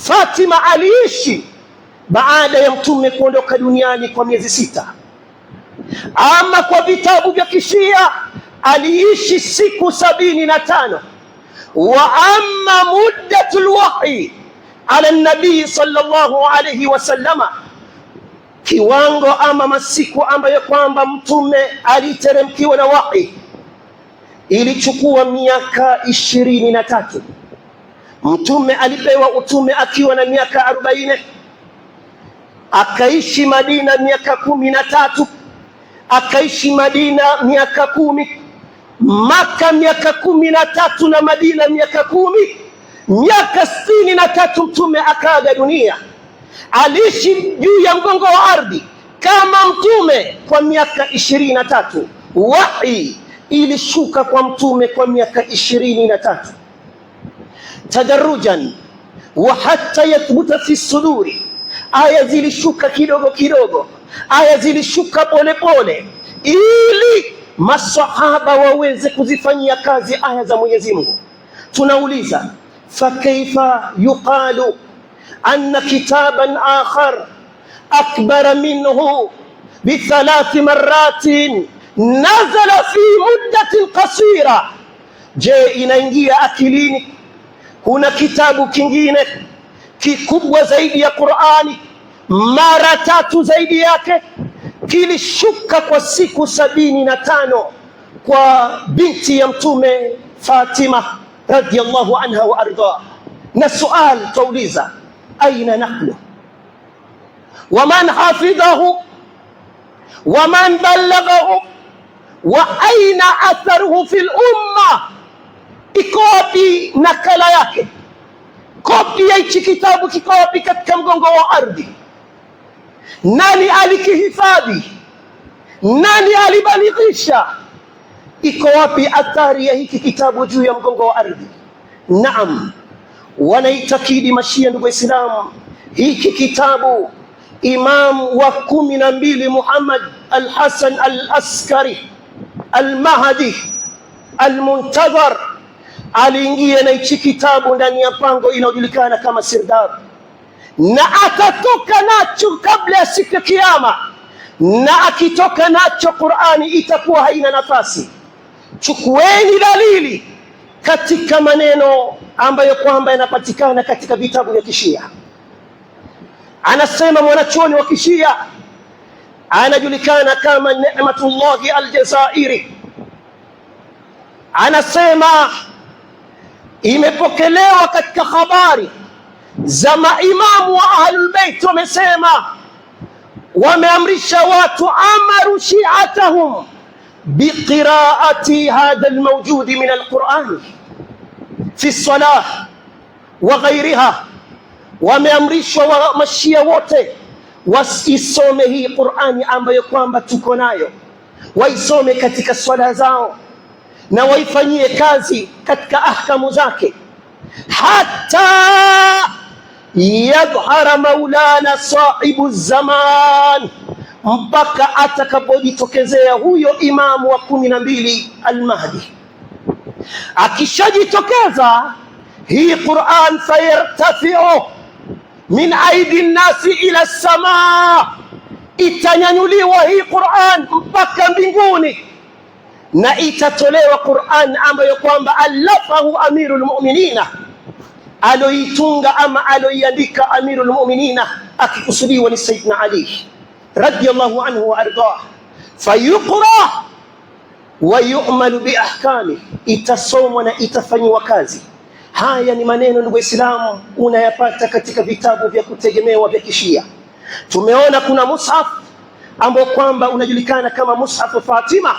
Fatima aliishi baada ya mtume kuondoka duniani kwa miezi 6. Ama kwa vitabu vya Kishia aliishi siku 75. Wa amma muddatul wahyi ala nabii sallallahu alayhi wasallama, kiwango ama masiku ambayo kwamba mtume aliteremkiwa na wahi, ilichukua miaka 23. Mtume alipewa utume akiwa na miaka 40, akaishi Madina miaka 13, akaishi Madina miaka 10, Maka miaka 13 na Madina miaka 10. Miaka 63 mtume akaaga dunia. Aliishi juu ya mgongo wa ardhi kama mtume kwa miaka 23. Wahi ilishuka kwa mtume kwa miaka 23 tadarujan wa hatta yathbuta fi suduri. Aya zilishuka kidogo kidogo, aya zilishuka pole pole, ili masahaba waweze kuzifanyia kazi aya za Mwenyezi Mungu. Tunauliza, fa kaifa yuqalu anna kitaban akhar akbar minhu bi3 marratin nazala fi muddatin qasira? Je, inaingia akilini kuna kitabu kingine kikubwa zaidi ya Qur'ani, mara 3 zaidi yake, kilishuka kwa siku 75 kwa binti ya mtume Fatima radhiyallahu anha wa arda? Na sual tauliza, aina nahnu wa man hafidhahu wa man ballaghahu wa aina atharuhu fil umma? Iko wapi nakala yake? Kopi ya hichi kitabu kiko wapi katika mgongo wa ardhi? Nani alikihifadhi? Nani alibalighisha? Iko wapi athari ya hiki kitabu juu ya mgongo wa ardhi? Naam, wanaitakidi Mashia, ndugu Waislamu, hiki kitabu Imam wa 12 Muhammad al-Hasan al-Askari al-Mahdi al-Muntadhar aliingia na hichi kitabu ndani ya pango inayojulikana kama Sirdab, na atatoka nacho kabla ya siku ya Kiyama, na akitoka nacho Qur'ani itakuwa haina nafasi. Chukueni dalili katika maneno ambayo kwamba yanapatikana katika vitabu vya Kishia. Anasema mwanachuoni wa Kishia anajulikana kama Ni'matullah al-Jazairi, anasema imepokelewa katika habari za maimamu wa Ahlul Bait, wamesema wameamrisha watu amaru shi'atahum biqiraati hadha almawjud min alquran fi salah wa ghayriha. Wameamrishwa wa mashia wote wasisome hii Qur'ani ambayo kwamba tuko nayo, waisome katika swala zao na waifanyie kazi katika ahkamu zake, hata yadhhara maulana sahibu zaman, mpaka atakapojitokezea huyo imamu wa 12 al-Mahdi. Akishajitokeza hii Qur'an, fayartafi'u min aidi nnasi ila samaa, itanyanyuliwa hii Qur'an mpaka mbinguni, na itatolewa Qur'an ambayo kwamba alafahu amirul mu'minina, aloitunga ama aloiandika amirul mu'minina, akikusudiwa ni Sayyidina Ali radiyallahu anhu wa ardah. Fayuqra wa yu'malu bi ahkami, itasomwa na itafanywa kazi. Haya ni maneno, ndugu Waislamu, unayapata katika vitabu vya kutegemewa vya Kishia. Tumeona kuna mushaf ambao kwamba unajulikana kama Mushaf Fatima.